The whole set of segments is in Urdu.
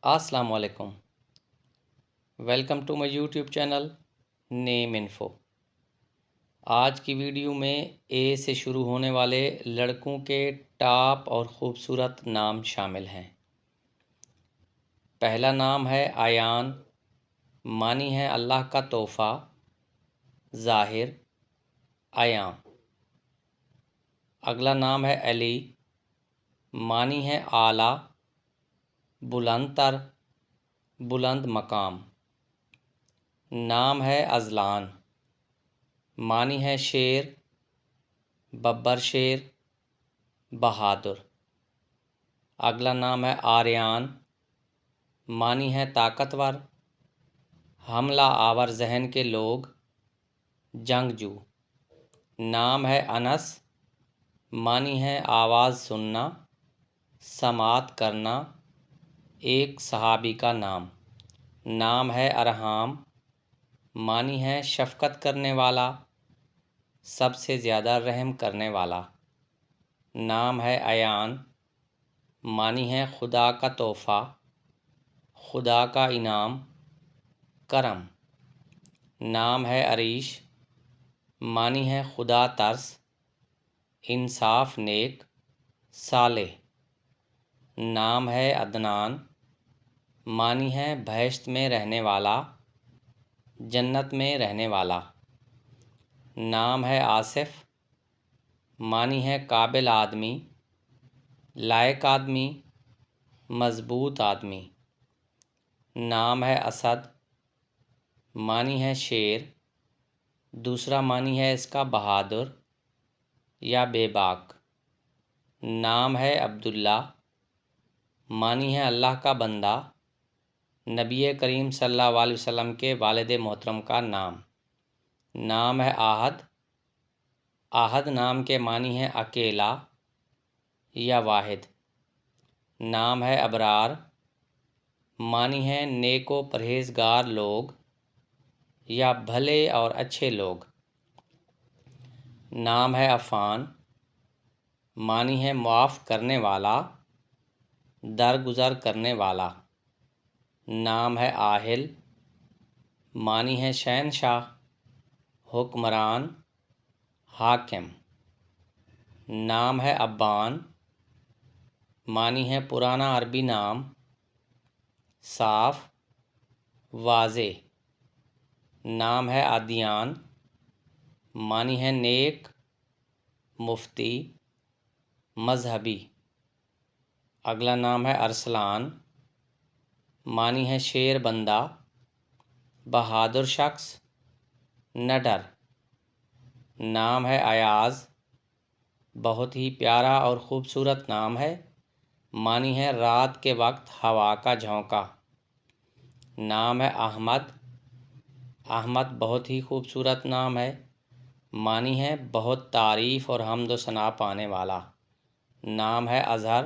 السلام علیکم، welcome to my YouTube channel name info. آج کی ویڈیو میں اے سے شروع ہونے والے لڑکوں کے ٹاپ اور خوبصورت نام شامل ہیں۔ پہلا نام ہے ایان، معنی ہے اللہ کا تحفہ، ظاہر، عیاں۔ اگلا نام ہے علی، معنی ہے اعلیٰ، بلند تر، بلند مقام۔ نام ہے اذلان، معنی ہے شیر، ببر شیر، بہادر۔ اگلا نام ہے آریان، معنی ہے طاقتور، حملہ آور ذہن کے لوگ، جنگجو۔ نام ہے انس، معنی ہے آواز سننا، سماعت کرنا، ایک صحابی کا نام۔ نام ہے ارحام، معنی ہے شفقت کرنے والا، سب سے زیادہ رحم کرنے والا۔ نام ہے ایان، معنی ہے خدا کا تحفہ، خدا کا انعام، کرم۔ نام ہے عریش، معنی ہے خدا ترس، انصاف، نیک، صالح۔ نام ہے عدنان، معنی ہے بہشت میں رہنے والا، جنت میں رہنے والا۔ نام ہے آصف، معنی ہے قابل آدمی، لائق آدمی، مضبوط آدمی۔ نام ہے اسد، معنی ہے شیر، دوسرا معنی ہے اس کا بہادر یا بے باک۔ نام ہے عبداللہ، معنی ہے اللہ کا بندہ، نبی کریم صلی اللہ علیہ وسلم کے والد محترم کا نام۔ نام ہے آحد، آحد نام کے معنی ہے اکیلا یا واحد۔ نام ہے ابرار، معنی ہے نیک و پرہیزگار لوگ یا بھلے اور اچھے لوگ۔ نام ہے عفان، معنی ہے معاف کرنے والا، درگزر کرنے والا۔ نام ہے آہل، معنی ہے شہنشاہ، حکمران، حاکم۔ نام ہے ابان، معنی ہے پرانا عربی نام، صاف، واضح۔ نام ہے عدیان، معنی ہے نیک، مفتی، مذہبی۔ اگلا نام ہے ارسلان، معنی ہے شیر بندہ، بہادر شخص، نڈر۔ نام ہے ایاز، بہت ہی پیارا اور خوبصورت نام ہے، معنی ہے رات کے وقت ہوا کا جھونکا۔ نام ہے احمد، احمد بہت ہی خوبصورت نام ہے، معنی ہے بہت تعریف اور حمد و ثنا پانے والا۔ نام ہے اظہر،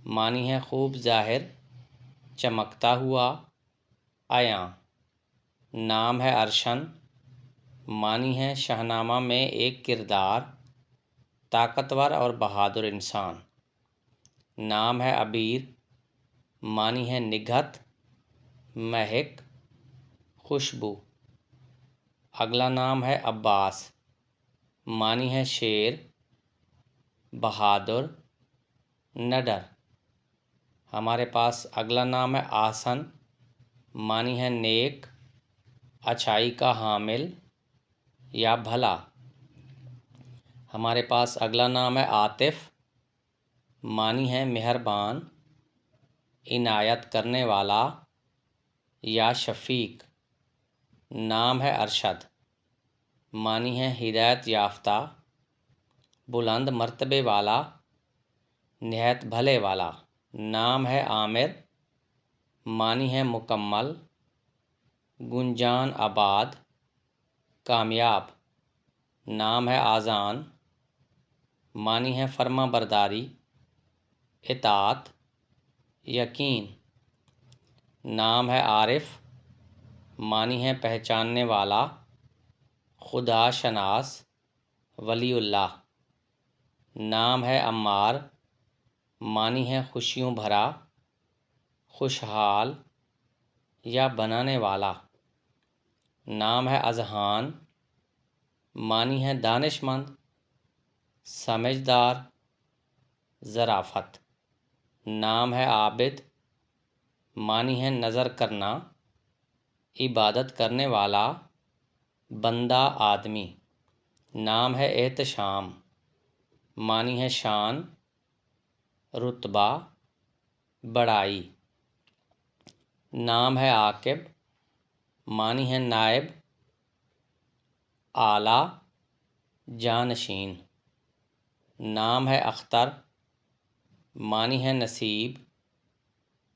معنی ہے خوب ظاہر، چمکتا ہوا، عیاں۔ نام ہے ارشن، معنی ہے شاہنامہ میں ایک کردار، طاقتور اور بہادر انسان۔ نام ہے عبیر، معنی ہے نگہت، مہک، خوشبو۔ اگلا نام ہے عباس، معنی ہے شیر، بہادر، نڈر۔ ہمارے پاس اگلا نام ہے آسن، معنی ہے نیک، اچھائی کا حامل یا بھلا۔ ہمارے پاس اگلا نام ہے عاطف، معنی ہے مہربان، عنایت کرنے والا یا شفیق۔ نام ہے ارشد، معنی ہے ہدایت یافتہ، بلند مرتبے والا، نہایت بھلے والا۔ نام ہے عامر، معنی ہے مکمل، گنجان آباد، کامیاب۔ نام ہے آذان، معنی ہے فرما برداری، اطاعت، یقین۔ نام ہے عارف، معنی ہے پہچاننے والا، خدا شناس، ولی اللہ۔ نام ہے عمار، معنی ہے خوشیوں بھرا، خوشحال یا بنانے والا۔ نام ہے اذہان، معنی ہے دانش مند، سمجھدار، ظرافت۔ نام ہے عابد، معنی ہے نظر کرنا، عبادت کرنے والا، بندہ آدمی۔ نام ہے احتشام، معنی ہے شان، رتبہ، بڑائی۔ نام ہے عاقب، معنی ہے نائب، اعلیٰ، جانشین۔ نام ہے اختر، معنی ہے نصیب،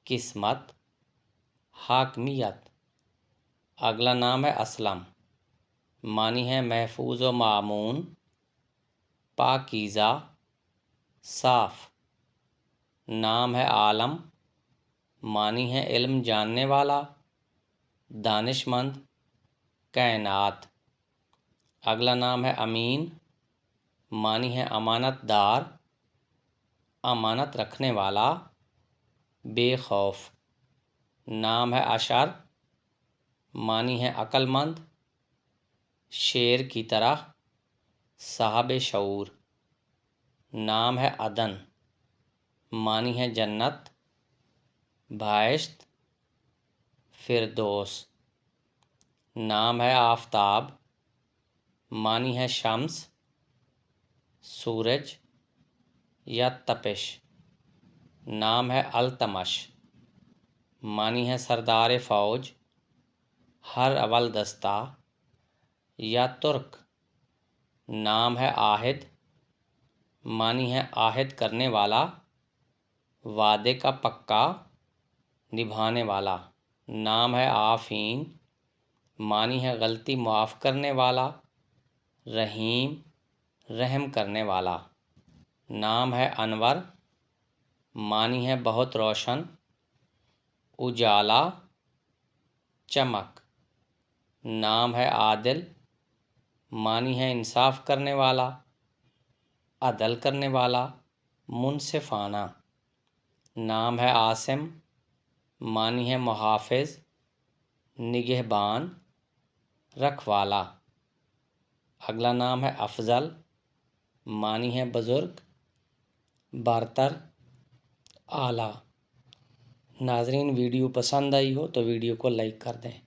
قسمت، حاکمیت۔ اگلا نام ہے اسلم، معنی ہے محفوظ و مامون، پاکیزہ، صاف۔ نام ہے عالم، معنی ہے علم جاننے والا، دانش مند، کائنات۔ اگلا نام ہے امین، معنی ہے امانت دار، امانت رکھنے والا، بے خوف۔ نام ہے اشر، معنی ہے عقل مند، شیر کی طرح، صاحب شعور۔ نام ہے عدن، معنی ہے جنت، بہشت، فردوس۔ نام ہے آفتاب، معنی ہے شمس، سورج یا تپش۔ نام ہے التمش، معنی ہے سردار فوج، ہر اول دستہ یا ترک۔ نام ہے عاہد، معنی ہے عہد کرنے والا، وعدے کا پکا نبھانے والا۔ نام ہے عافین، معنی ہے غلطی معاف کرنے والا، رحیم، رحم کرنے والا۔ نام ہے انور، معنی ہے بہت روشن، اجالا، چمک۔ نام ہے عادل، معنی ہے انصاف کرنے والا، عدل کرنے والا، منصفانہ۔ نام ہے عاصم، معنی ہے محافظ، نگہبان، رکھوالا۔ اگلا نام ہے افضل، معنی ہے بزرگ، برتر، اعلیٰ۔ ناظرین، ویڈیو پسند آئی ہو تو ویڈیو کو لائک کر دیں۔